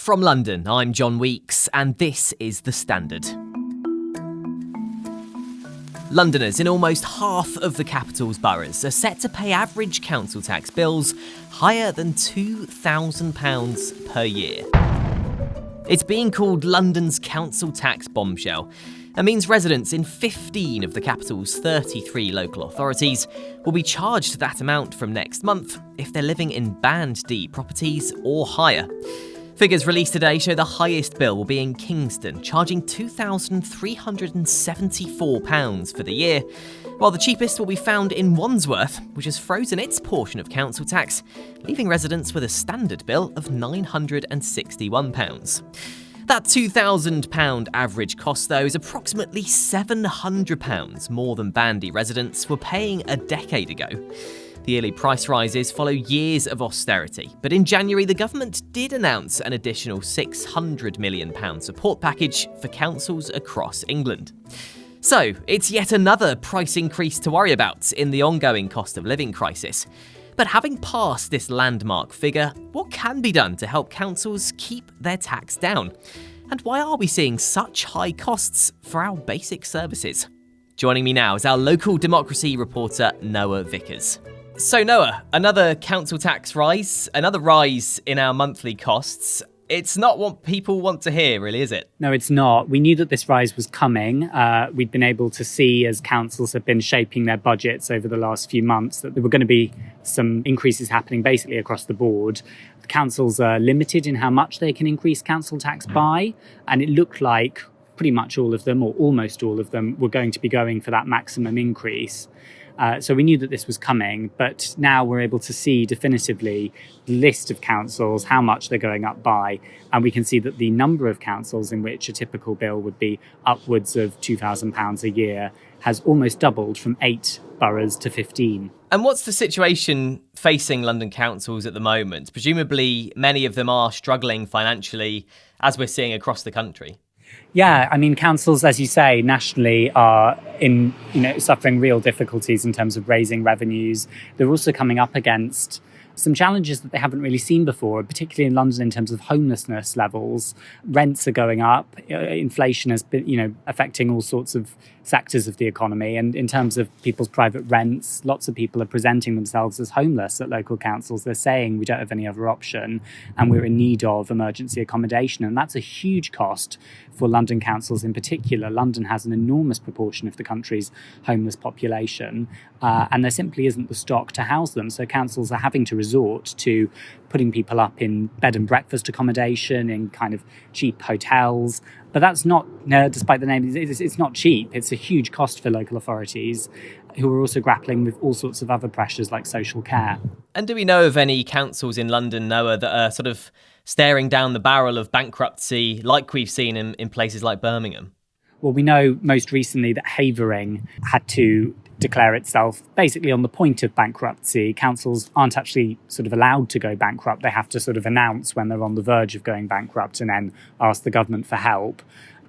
From London, I'm John Weeks, and this is The Standard. Londoners in almost half of the capital's boroughs are set to pay average council tax bills higher than £2,000 per year. It's being called London's council tax bombshell, and means residents in 15 of the capital's 33 local authorities will be charged that amount from next month if they're living in Band D properties or higher. Figures released today show the highest bill will be in Kingston, charging £2,374 for the year, while the cheapest will be found in Wandsworth, which has frozen its portion of council tax, leaving residents with a standard bill of £961. That £2,000 average cost, though, is approximately £700 more than Bandy residents were paying a decade ago. The yearly price rises follow years of austerity, but in January the government did announce an additional £600 million support package for councils across England. So, it's yet another price increase to worry about in the ongoing cost of living crisis. But having passed this landmark figure, what can be done to help councils keep their tax down? And why are we seeing such high costs for our basic services? Joining me now is our local democracy reporter, Noah Vickers. So Noah, another council tax rise, another rise in our monthly costs. It's not what people want to hear, really, is it? No, it's not. We knew that this rise was coming. We'd been able to see, as councils have been shaping their budgets over the last few months, that there were going to be some increases happening basically across the board. The councils are limited in how much they can increase council tax by, and it looked like pretty much all of them, or almost all of them, were going to be going for that maximum increase. So we knew that this was coming, but now we're able to see definitively the list of councils, how much they're going up by, and we can see that the number of councils in which a typical bill would be upwards of £2,000 a year has almost doubled from 8 boroughs to 15. And what's the situation facing London councils at the moment? Presumably many of them are struggling financially, as we're seeing across the country. Yeah, I mean, councils, as you say, nationally are suffering real difficulties in terms of raising revenues. They're also coming up against some challenges that they haven't really seen before, particularly in London in terms of homelessness levels. Rents are going up. Inflation has been, affecting all sorts of sectors of the economy. And in terms of people's private rents, lots of people are presenting themselves as homeless at local councils. They're saying we don't have any other option and we're in need of emergency accommodation. And that's a huge cost for London councils in particular. London has an enormous proportion of the country's homeless population, and there simply isn't the stock to house them. So councils are having to resort to putting people up in bed and breakfast accommodation, in kind of cheap hotels. But that's not, despite the name, it's not cheap. It's a huge cost for local authorities who are also grappling with all sorts of other pressures like social care. And do we know of any councils in London, Noah, that are sort of staring down the barrel of bankruptcy like we've seen in places like Birmingham? Well, we know most recently that Havering had to declare itself basically on the point of bankruptcy. Councils aren't actually sort of allowed to go bankrupt. They have to sort of announce when they're on the verge of going bankrupt and then ask the government for help.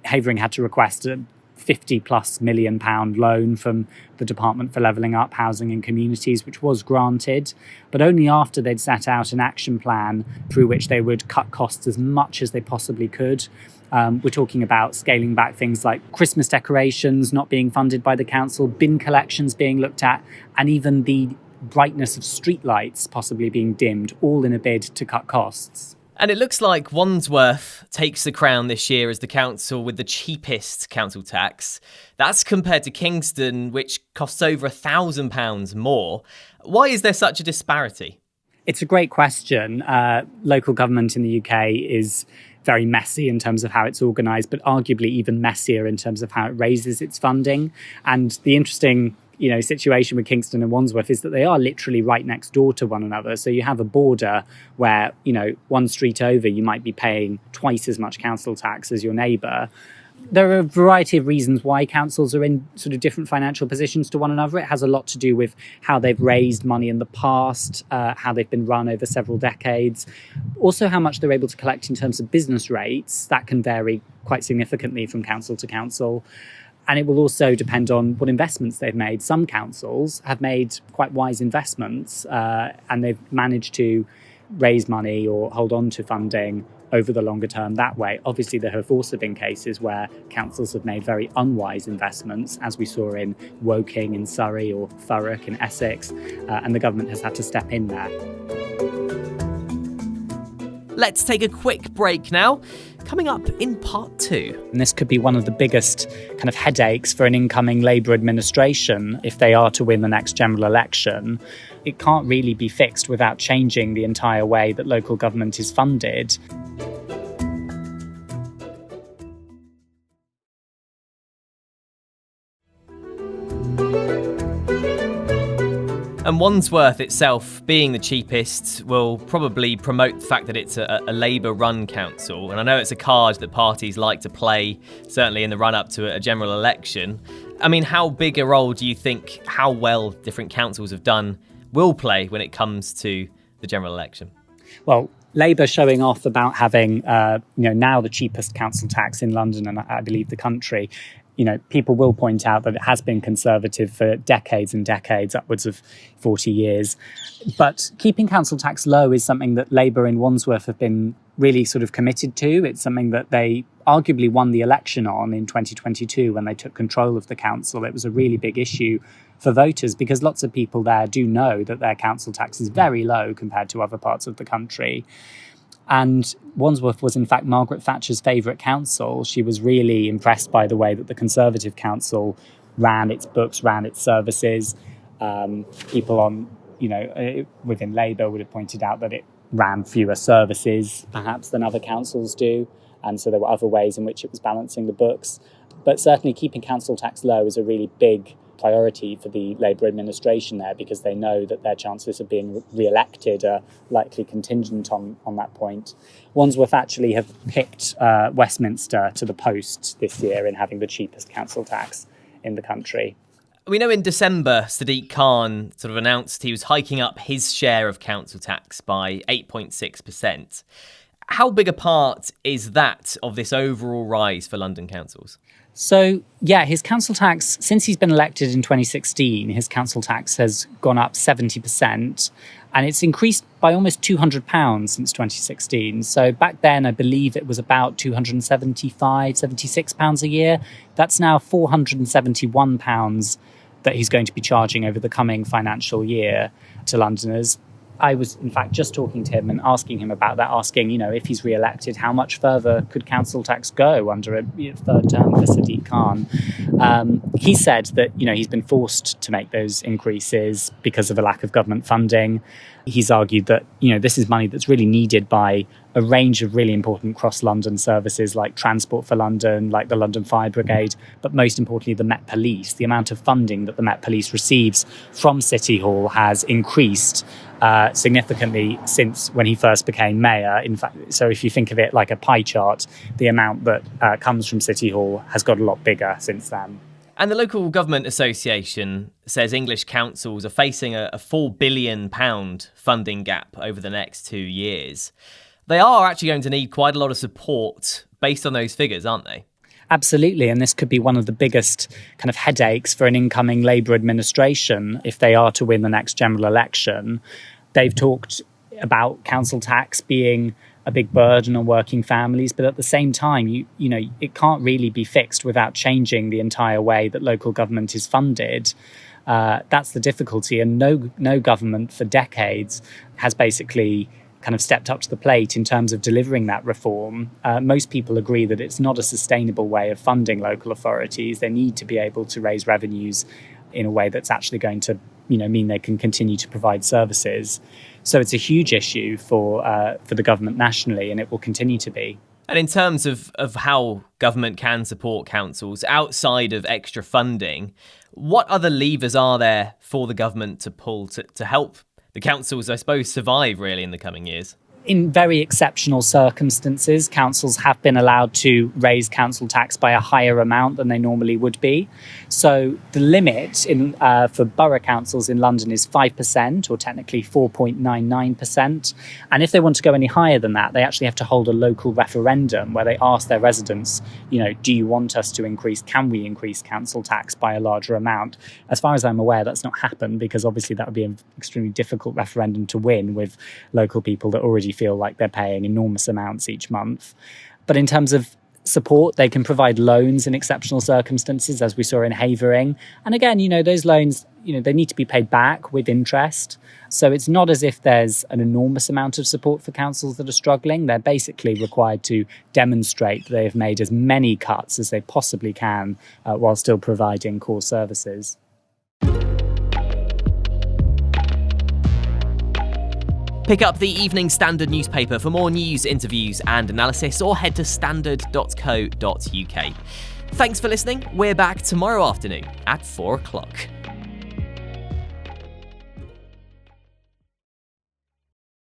Havering had to request a £50+ million loan from the Department for Levelling Up, Housing and Communities, which was granted, but only after they'd set out an action plan through which they would cut costs as much as they possibly could. We're talking about scaling back things like Christmas decorations not being funded by the council, bin collections being looked at, and even the brightness of streetlights possibly being dimmed, all in a bid to cut costs. And it looks like Wandsworth takes the crown this year as the council with the cheapest council tax. That's compared to Kingston, which costs over £1,000 more. Why is there such a disparity? It's a great question. Local government in the UK is very messy in terms of how it's organised, but arguably even messier in terms of how it raises its funding. And the interesting situation with Kingston and Wandsworth is that they are literally right next door to one another. So you have a border where, one street over, you might be paying twice as much council tax as your neighbour. There are a variety of reasons why councils are in sort of different financial positions to one another. It has a lot to do with how they've raised money in the past, how they've been run over several decades. Also, how much they're able to collect in terms of business rates. That can vary quite significantly from council to council. And it will also depend on what investments they've made. Some councils have made quite wise investments and they've managed to raise money or hold on to funding over the longer term that way. Obviously, there have also been cases where councils have made very unwise investments, as we saw in Woking in Surrey or Thurrock in Essex, and the government has had to step in there. Let's take a quick break now. Coming up in part 2. And this could be one of the biggest kind of headaches for an incoming Labour administration if they are to win the next general election. It can't really be fixed without changing the entire way that local government is funded. And Wandsworth itself, being the cheapest, will probably promote the fact that it's a Labour-run council. And I know it's a card that parties like to play, certainly in the run-up to a general election. I mean, how big a role do you think how well different councils have done will play when it comes to the general election? Well, Labour showing off about having, now the cheapest council tax in London and I believe the country. People will point out that it has been Conservative for decades and decades, upwards of 40 years. But keeping council tax low is something that Labour in Wandsworth have been really sort of committed to. It's something that they arguably won the election on in 2022 when they took control of the council. It was a really big issue for voters because lots of people there do know that their council tax is very low compared to other parts of the country. And Wandsworth was, in fact, Margaret Thatcher's favourite council. She was really impressed by the way that the Conservative council ran its books, ran its services. People on, within Labour would have pointed out that it ran fewer services, perhaps, than other councils do. And so there were other ways in which it was balancing the books. But certainly keeping council tax low is a really big priority for the Labour administration there because they know that their chances of being re-elected are likely contingent on that point. Wandsworth actually have picked Westminster to the post this year in having the cheapest council tax in the country. We know in December, Sadiq Khan sort of announced he was hiking up his share of council tax by 8.6%. How big a part is that of this overall rise for London councils? So, his council tax, since he's been elected in 2016, his council tax has gone up 70%, and it's increased by almost £200 since 2016. So back then, I believe it was about £276 a year. That's now £471 that he's going to be charging over the coming financial year to Londoners. I was, in fact, just talking to him and asking him about that, asking, if he's re-elected, how much further could council tax go under a third term for Sadiq Khan? He said that, he's been forced to make those increases because of a lack of government funding. He's argued that, this is money that's really needed by a range of really important cross-London services like Transport for London, like the London Fire Brigade, but most importantly, the Met Police. The amount of funding that the Met Police receives from City Hall has increased significantly since when he first became mayor. In fact, so if you think of it like a pie chart, the amount that comes from City Hall has got a lot bigger since then. And the Local Government Association says English councils are facing a £4 billion funding gap over the next 2 years. They are actually going to need quite a lot of support based on those figures, aren't they? Absolutely, and this could be one of the biggest kind of headaches for an incoming Labour administration if they are to win the next general election. They've talked about council tax being a big burden on working families, but at the same time, it can't really be fixed without changing the entire way that local government is funded. That's the difficulty, and no government for decades has basically kind of stepped up to the plate in terms of delivering that reform. Most people agree that it's not a sustainable way of funding local authorities. They need to be able to raise revenues in a way that's actually going to, mean they can continue to provide services. So it's a huge issue for the government nationally, and it will continue to be. And in terms of how government can support councils outside of extra funding, what other levers are there for the government to pull to help the councils, I suppose, survive really in the coming years? In very exceptional circumstances, councils have been allowed to raise council tax by a higher amount than they normally would be. So the limit for borough councils in London is 5%, or technically 4.99%. And if they want to go any higher than that, they actually have to hold a local referendum where they ask their residents, do you want us to increase, can we increase council tax by a larger amount? As far as I'm aware, that's not happened because obviously that would be an extremely difficult referendum to win with local people that already feel like they're paying enormous amounts each month. But in terms of support, they can provide loans in exceptional circumstances, as we saw in Havering. And again, those loans, they need to be paid back with interest. So it's not as if there's an enormous amount of support for councils that are struggling. They're basically required to demonstrate that they have made as many cuts as they possibly can while still providing core services. Pick up the Evening Standard newspaper for more news, interviews and analysis, or head to standard.co.uk. Thanks for listening. We're back tomorrow afternoon at 4 o'clock.